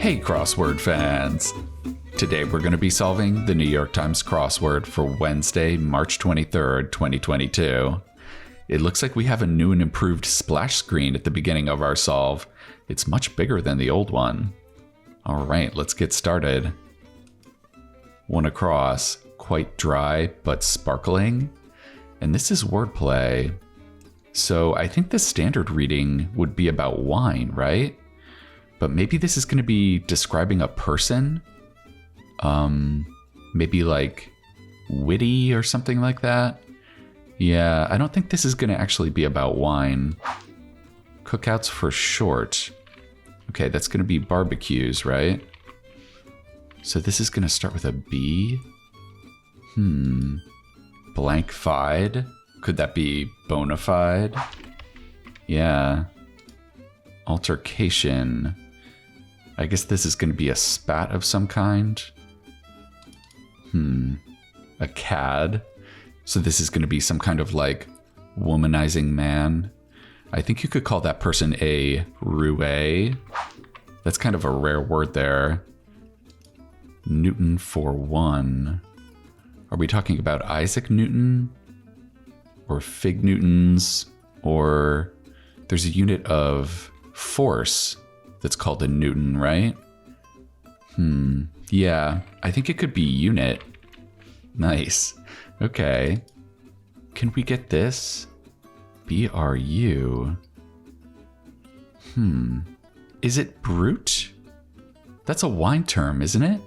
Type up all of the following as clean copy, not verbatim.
Hey crossword fans! Today we're going to be solving the New York Times crossword for Wednesday, March 23rd, 2022. It looks like we have a new and improved splash screen at the beginning of our solve. It's much bigger than the old one. Alright, let's get started. One across, quite dry but sparkling. And this is wordplay. So I think the standard reading would be about wine, right? But maybe this is going to be describing a person. Maybe like witty or something like that. Yeah, I don't think this is going to actually be about wine. Cookouts for short. Okay, that's going to be barbecues, right? So this is going to start with a B. Blank-fied. Could that be bona fide? Yeah. Altercation. I guess this is going to be a spat of some kind. A cad. So this is going to be some kind of like womanizing man. I think you could call that person a roue. That's kind of a rare word there. Newton for one. Are we talking about Isaac Newton? Or fig newtons? Or there's a unit of force that's called a newton, right? Yeah, I think it could be unit. Nice. Okay. Can we get this? BRU. Is it brute? That's a wine term, isn't it?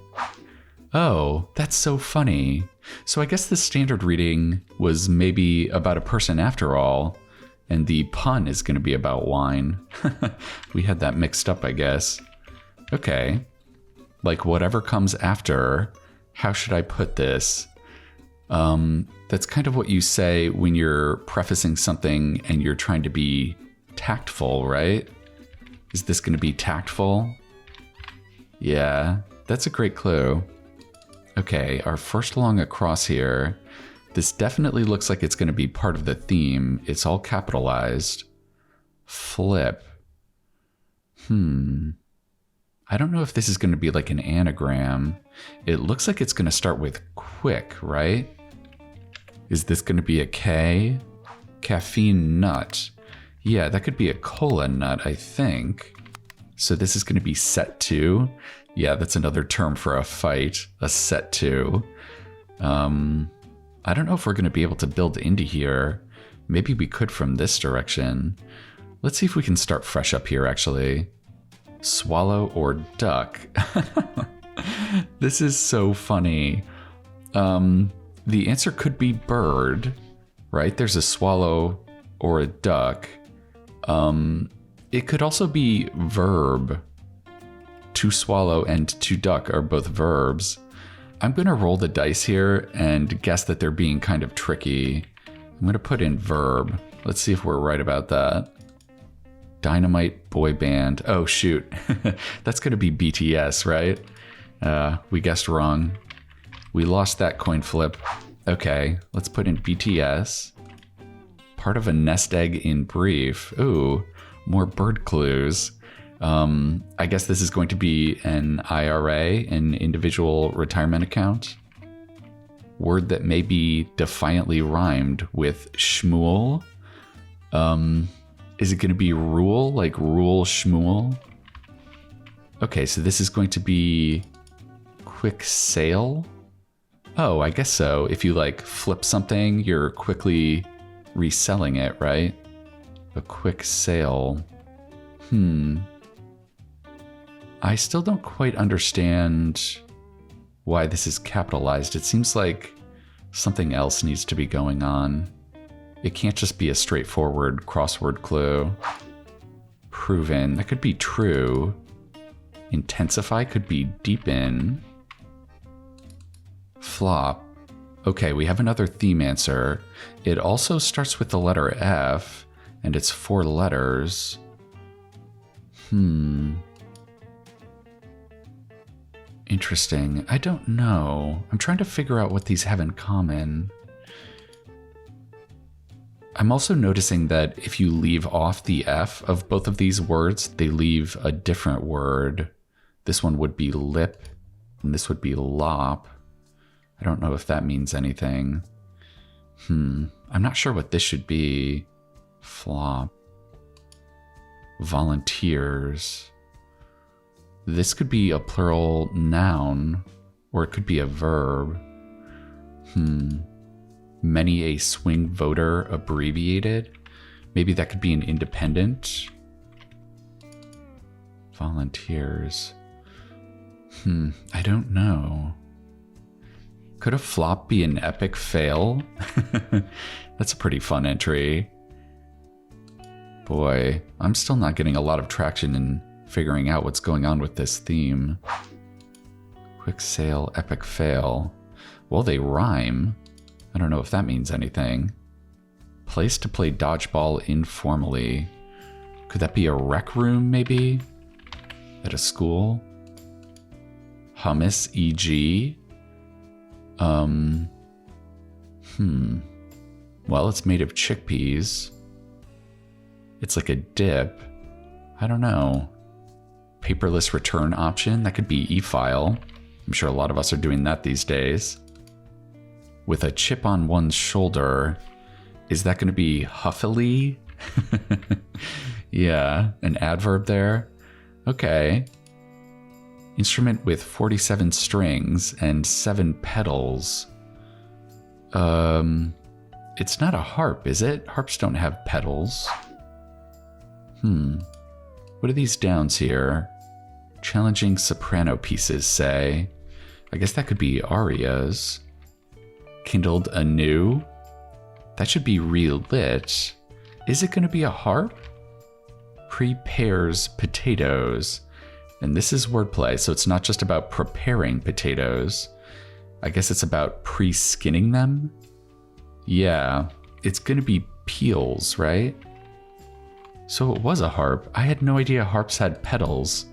Oh, that's so funny. So I guess the standard reading was maybe about a person after all, and the pun is going to be about wine. We had that mixed up, I guess. Okay. Like whatever comes after, how should I put this? That's kind of what you say when you're prefacing something and you're trying to be tactful, right? Is this going to be tactful? Yeah, that's a great clue. Okay, our first long across here. This definitely looks like it's going to be part of the theme. It's all capitalized. Flip. I don't know if this is going to be like an anagram. It looks like it's going to start with quick, right? Is this going to be a K? Caffeine nut. Yeah, that could be a cola nut, I think. So this is going to be set to. Yeah, that's another term for a fight. A set to. I don't know if we're going to be able to build into here. Maybe we could from this direction. Let's see if we can start fresh up here, actually. Swallow or duck. This is so funny. The answer could be bird, right? There's a swallow or a duck. It could also be verb. To swallow and to duck are both verbs. I'm going to roll the dice here and guess that they're being kind of tricky. I'm going to put in verb. Let's see if we're right about that. Dynamite boy band. Oh, shoot. That's going to be BTS, right? We guessed wrong. We lost that coin flip. Okay, let's put in BTS. Part of a nest egg in brief. Ooh, more bird clues. I guess this is going to be an IRA, an individual retirement account. Word that may be defiantly rhymed with Shmuel. Is it going to be rule, like rule Shmuel? Okay, so this is going to be quick sale. Oh, I guess so. If you like flip something, you're quickly reselling it, right? A quick sale. I still don't quite understand why this is capitalized. It seems like something else needs to be going on. It can't just be a straightforward crossword clue. Proven, that could be true. Intensify could be deepen. Flop. Okay, we have another theme answer. It also starts with the letter F, and it's 4 letters. Interesting. I don't know. I'm trying to figure out what these have in common. I'm also noticing that if you leave off the F of both of these words, they leave a different word. This one would be lip, and this would be lop. I don't know if that means anything. I'm not sure what this should be. Flop. Volunteers. This could be a plural noun, or it could be a verb. Many a swing voter abbreviated. Maybe that could be an independent. Volunteers. I don't know. Could a flop be an epic fail? That's a pretty fun entry. Boy, I'm still not getting a lot of traction in figuring out what's going on with this theme. Quick sale, epic fail. Well, they rhyme. I don't know if that means anything. Place to play dodgeball informally. Could that be a rec room, maybe? At a school? Hummus, e.g. Well, it's made of chickpeas. It's like a dip. I don't know. Paperless return option? That could be e-file. I'm sure a lot of us are doing that these days. With a chip on one's shoulder. Is that going to be huffily? Yeah, an adverb there. Okay. Instrument with 47 strings and 7 pedals. It's not a harp, is it? Harps don't have pedals. What are these downs here? Challenging soprano pieces, say. I guess that could be arias. Kindled anew. That should be relit. Is it going to be a harp? Prepares potatoes. And this is wordplay, so it's not just about preparing potatoes. I guess it's about pre-skinning them? Yeah, it's going to be peels, right? So it was a harp. I had no idea harps had pedals.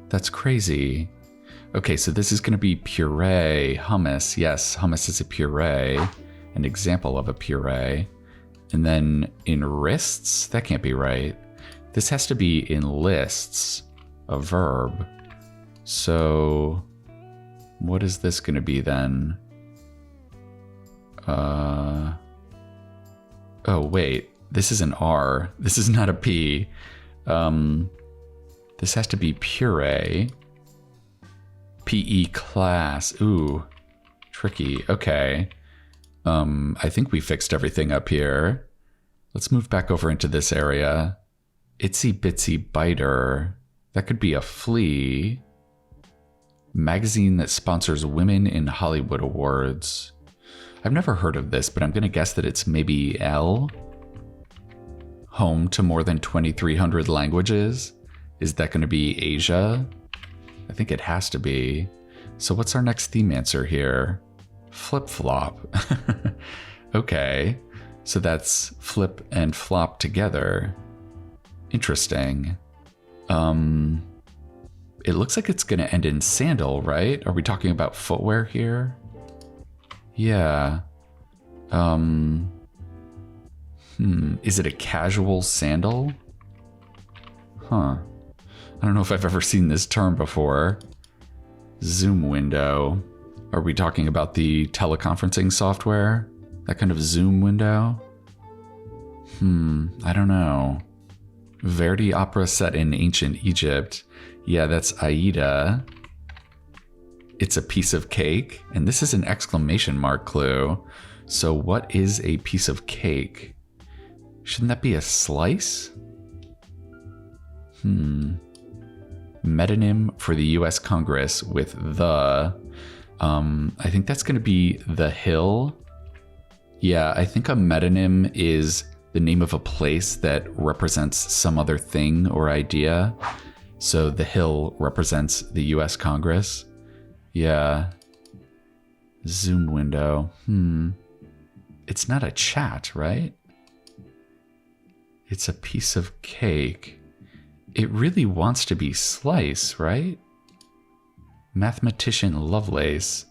That's crazy. Okay, so this is going to be puree, hummus. Yes, hummus is a puree, an example of a puree. And then in wrists, that can't be right. This has to be in lists, a verb. So what is this going to be then? Oh, wait. This is an R. This is not a P. This has to be puree. PE class. Ooh, tricky. Okay. I think we fixed everything up here. Let's move back over into this area. Itsy bitsy biter. That could be a flea. Magazine that sponsors Women in Hollywood Awards. I've never heard of this, but I'm going to guess that it's maybe L. Home to more than 2,300 languages. Is that going to be Asia? I think it has to be. So what's our next theme answer here? Flip-flop. Okay. So that's flip and flop together. Interesting. It looks like it's going to end in sandal, right? Are we talking about footwear here? Yeah. Is it a casual sandal? Huh. I don't know if I've ever seen this term before. Zoom window. Are we talking about the teleconferencing software? That kind of Zoom window? I don't know. Verdi opera set in ancient Egypt. Yeah, that's Aida. It's a piece of cake. And this is an exclamation mark clue. So what is a piece of cake? Shouldn't that be a slice? Metonym for the US Congress with the. I think that's going to be the Hill. Yeah, I think a metonym is the name of a place that represents some other thing or idea. So the Hill represents the US Congress. Yeah. Zoom window. It's not a chat, right? It's a piece of cake. It really wants to be slice, right? Mathematician Lovelace.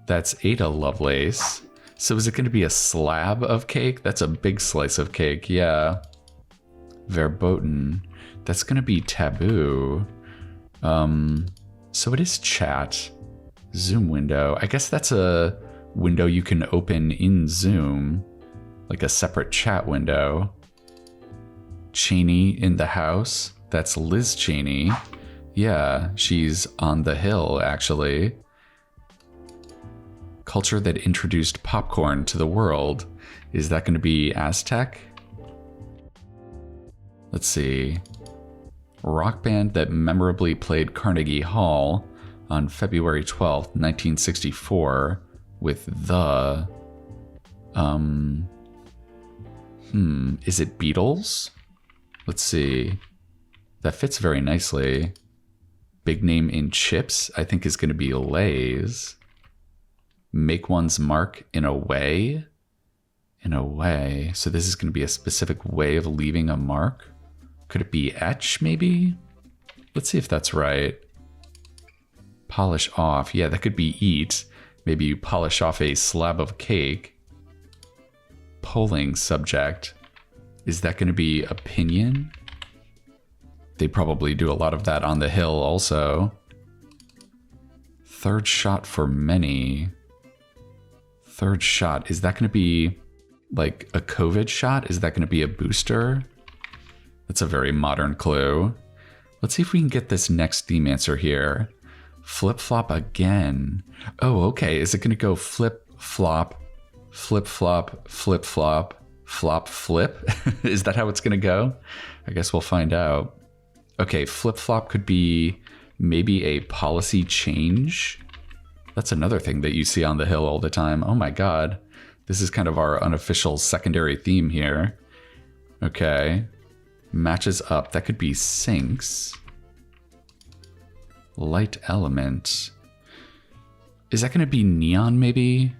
That's Ada Lovelace. So is it going to be a slab of cake? That's a big slice of cake, yeah. Verboten. That's going to be taboo. So it is chat. Zoom window. I guess that's a window you can open in Zoom, like a separate chat window. Cheney in the house. That's Liz Cheney. Yeah, she's on the Hill, actually. Culture that introduced popcorn to the world. Is that going to be Aztec? Let's see. Rock band that memorably played Carnegie Hall on February 12th, 1964 with the... Is it Beatles? Let's see. That fits very nicely. Big name in chips, I think, is going to be Lay's. Make one's mark in a way. In a way. So this is going to be a specific way of leaving a mark. Could it be etch, maybe? Let's see if that's right. Polish off. Yeah, that could be eat. Maybe you polish off a slab of cake. Polling subject. Is that going to be opinion? They probably do a lot of that on the Hill also. Third shot for many. Third shot. Is that going to be like a COVID shot? Is that going to be a booster? That's a very modern clue. Let's see if we can get this next theme answer here. Flip-flop again. Oh, okay. Is it going to go flip-flop, flip-flop, flip-flop, flop-flip? Is that how it's going to go? I guess we'll find out. Okay, flip-flop could be maybe a policy change. That's another thing that you see on the Hill all the time. Oh my god. This is kind of our unofficial secondary theme here. Okay. Matches up. That could be sinks. Light element. Is that going to be neon maybe?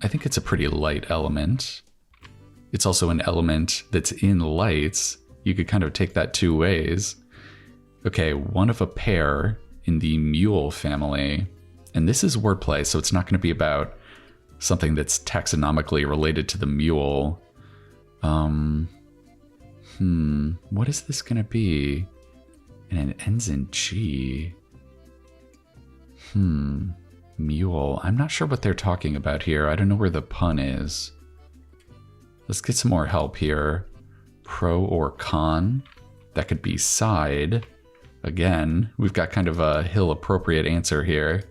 I think it's a pretty light element. It's also an element that's in lights. You could kind of take that two ways. Okay, one of a pair in the mule family. And this is wordplay, so it's not going to be about something that's taxonomically related to the mule. What is this going to be? And it ends in G. Mule. I'm not sure what they're talking about here. I don't know where the pun is. Let's get some more help here. Pro or con. That could be side. Again, we've got kind of a Hill appropriate answer here.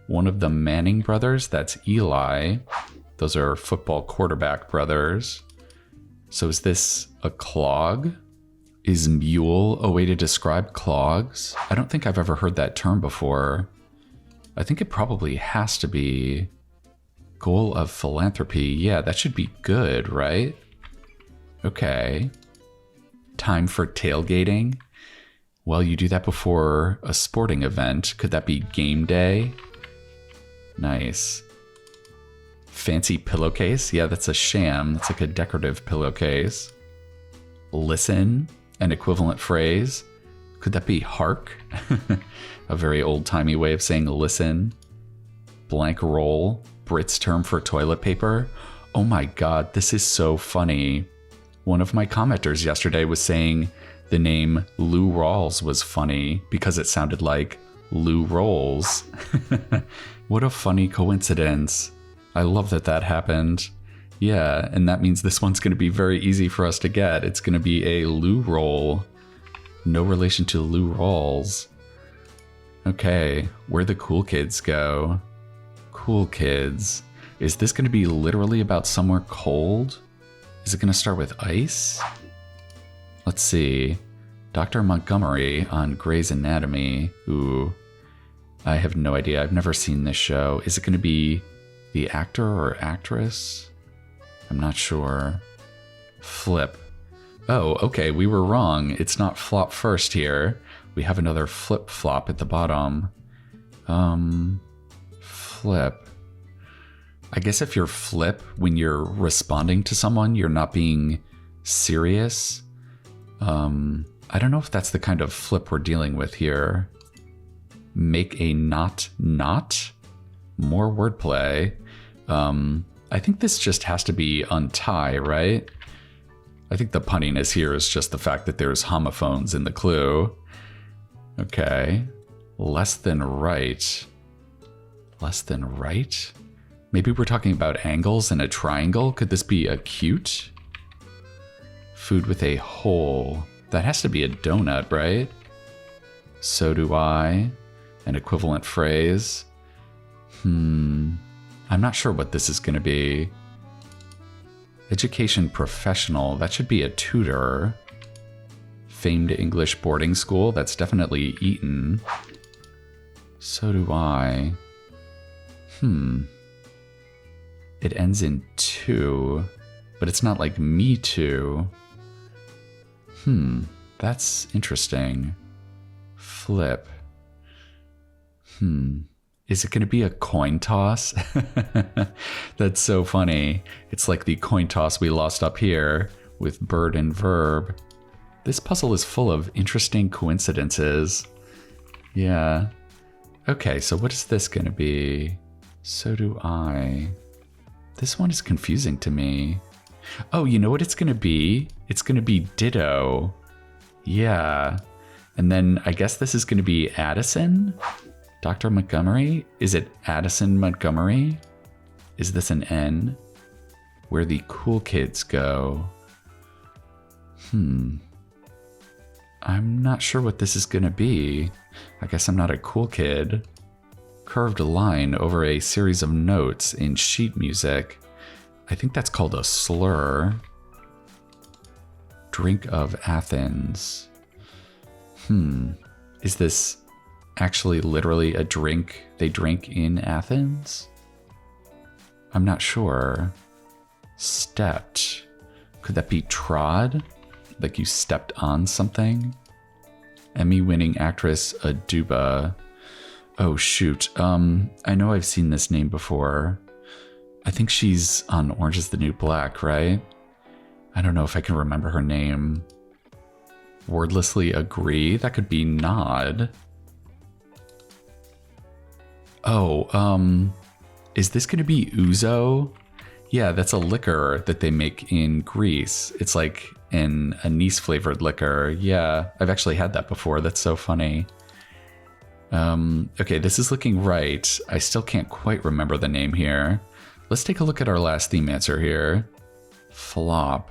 One of the Manning brothers, that's Eli. Those are football quarterback brothers. So is this a clog? Is mule a way to describe clogs? I don't think I've ever heard that term before. I think it probably has to be. Goal of philanthropy. Yeah, that should be good, right? Okay. Time for tailgating. Well, you do that before a sporting event. Could that be game day? Nice. Fancy pillowcase. Yeah, that's a sham. That's like a decorative pillowcase. Listen, an equivalent phrase. Could that be hark? A very old-timey way of saying listen. Blank roll. Brit's term for toilet paper. Oh my god, this is so funny. One of my commenters yesterday was saying the name Lou Rawls was funny because it sounded like Lou Rolls. What a funny coincidence. I love that that happened. Yeah, and that means this one's going to be very easy for us to get. It's going to be a Lou roll. No relation to Lou Rawls. Okay, where'd the cool kids go? Cool kids. Is this going to be literally about somewhere cold? Is it going to start with ice? Let's see. Dr. Montgomery on Grey's Anatomy. Ooh. I have no idea. I've never seen this show. Is it going to be the actor or actress? I'm not sure. Flip. Oh, okay. We were wrong. It's not flop first here. We have another flip flop at the bottom. Flip. I guess if you're flip when you're responding to someone, you're not being serious. I don't know if that's the kind of flip we're dealing with here. Make a not. More wordplay. I think this just has to be untie, right? I think the punniness here is just the fact that there's homophones in the clue. Okay. Less than right. Less than right? Maybe we're talking about angles in a triangle? Could this be acute? Food with a hole. That has to be a donut, right? So do I. An equivalent phrase. I'm not sure what this is going to be. Education professional. That should be a tutor. Famed English boarding school. That's definitely Eton. So do I. It ends in two, but it's not like me too. That's interesting. Flip. Is it going to be a coin toss? That's so funny. It's like the coin toss we lost up here with bird and verb. This puzzle is full of interesting coincidences. Yeah. Okay, so what is this going to be? So do I. This one is confusing to me. Oh, you know what it's going to be? It's going to be ditto. Yeah. And then I guess this is going to be Addison? Dr. Montgomery? Is it Addison Montgomery? Is this an N? Where the cool kids go. I'm not sure what this is going to be. I guess I'm not a cool kid. Curved line over a series of notes in sheet music. I think that's called a slur. Drink of Athens. Is this actually literally a drink they drink in Athens? I'm not sure. Stepped. Could that be trod? Like you stepped on something? Emmy-winning actress Aduba. Oh shoot. I know I've seen this name before. I think she's on Orange is the New Black, right? I don't know if I can remember her name. Wordlessly agree? That could be nod. Oh, is this going to be ouzo? Yeah, that's a liquor that they make in Greece. It's like an anise flavored liquor. Yeah, I've actually had that before. That's so funny. Okay, this is looking right. I still can't quite remember the name here. Let's take a look at our last theme answer here. Flop.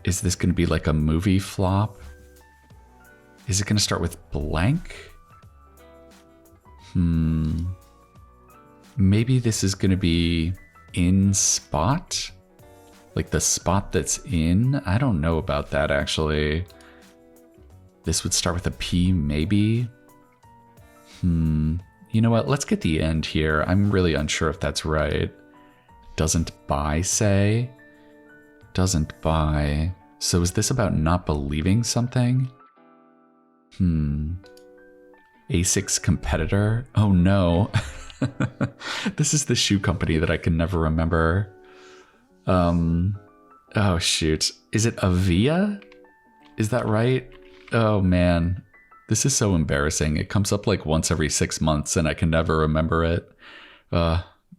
Is this going to be like a movie flop? Is it going to start with blank? Maybe this is going to be in spot? Like the spot that's in? I don't know about that actually. This would start with a P, maybe? You know what? Let's get the end here. I'm really unsure if that's right. Doesn't buy say? Doesn't buy. So is this about not believing something? A6 competitor? Oh no. This is the shoe company that I can never remember. Oh shoot. Is it Avia? Is that right? Oh man. This is so embarrassing. It comes up like once every 6 months and I can never remember it.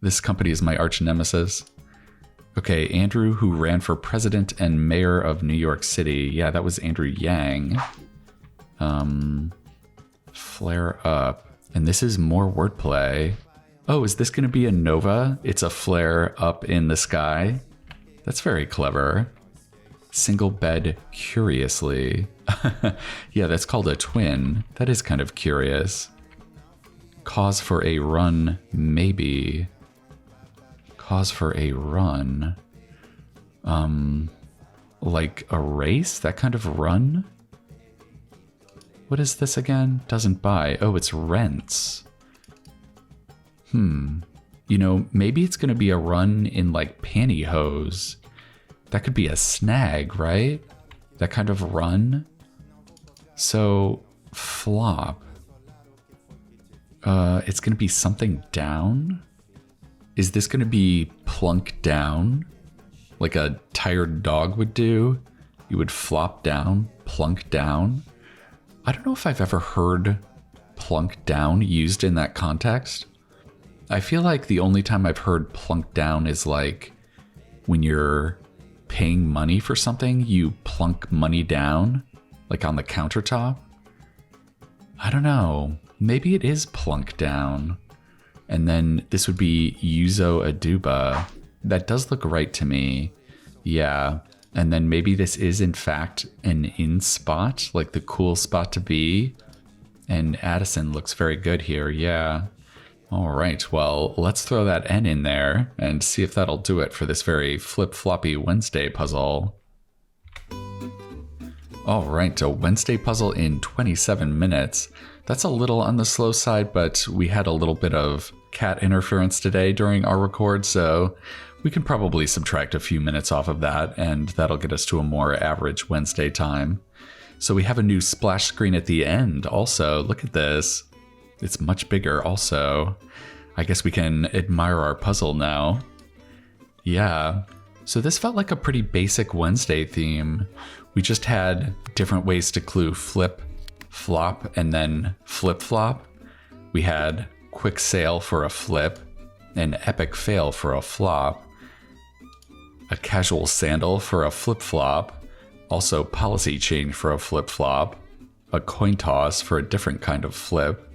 This company is my arch nemesis. Okay, Andrew, who ran for president and mayor of New York City. Yeah, that was Andrew Yang. Flare up. And this is more wordplay. Oh, is this going to be a nova? It's a flare up in the sky. That's very clever. Single bed curiously. Yeah, that's called a twin. That is kind of curious. Cause for a run, maybe. Cause for a run. Like a race? That kind of run? What is this again? Doesn't buy. Oh, it's rents. You know, maybe it's going to be a run in like pantyhose. That could be a snag, right? That kind of run. So, flop. It's going to be something down. Is this going to be plunk down? Like a tired dog would do? You would flop down, plunk down. I don't know if I've ever heard plunk down used in that context. I feel like the only time I've heard plunk down is like when you're paying money for something, you plunk money down, like on the countertop. I don't know. Maybe it is plunk down. And then this would be Yuzo Aduba. That does look right to me. Yeah. And then maybe this is in fact an in spot, like the cool spot to be. And Addison looks very good here. Yeah. All right. Well, let's throw that N in there and see if that'll do it for this very flip-floppy Wednesday puzzle. All right. A Wednesday puzzle in 27 minutes. That's a little on the slow side, but we had a little bit of cat interference today during our record, so we can probably subtract a few minutes off of that, and that'll get us to a more average Wednesday time. So we have a new splash screen at the end also. Look at this. It's much bigger also. I guess we can admire our puzzle now. Yeah. So this felt like a pretty basic Wednesday theme. We just had different ways to clue flip, flop, and then flip flop. We had quick sale for a flip, an epic fail for a flop, a casual sandal for a flip flop, also policy change for a flip flop, a coin toss for a different kind of flip,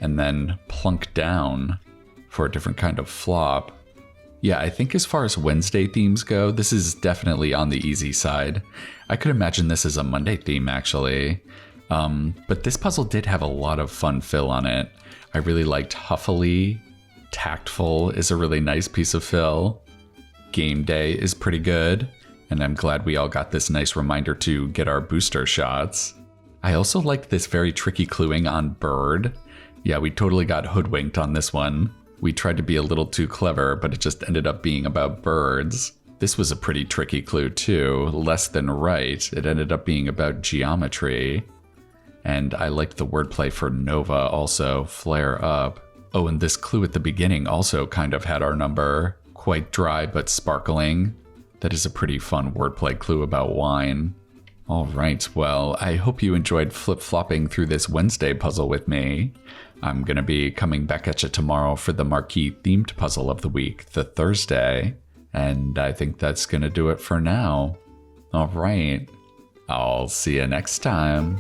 and then plunk down for a different kind of flop. Yeah, I think as far as Wednesday themes go, this is definitely on the easy side. I could imagine this as a Monday theme actually. But this puzzle did have a lot of fun fill on it. I really liked Huffily. Tactful is a really nice piece of fill. Game Day is pretty good. And I'm glad we all got this nice reminder to get our booster shots. I also liked this very tricky cluing on bird. Yeah, we totally got hoodwinked on this one. We tried to be a little too clever, but it just ended up being about birds. This was a pretty tricky clue too. Less than right. It ended up being about geometry. And I liked the wordplay for Nova also, flare up. Oh, and this clue at the beginning also kind of had our number. Quite dry but sparkling. That is a pretty fun wordplay clue about wine. All right, well, I hope you enjoyed flip-flopping through this Wednesday puzzle with me. I'm going to be coming back at you tomorrow for the marquee themed puzzle of the week, the Thursday. And I think that's going to do it for now. All right, I'll see you next time.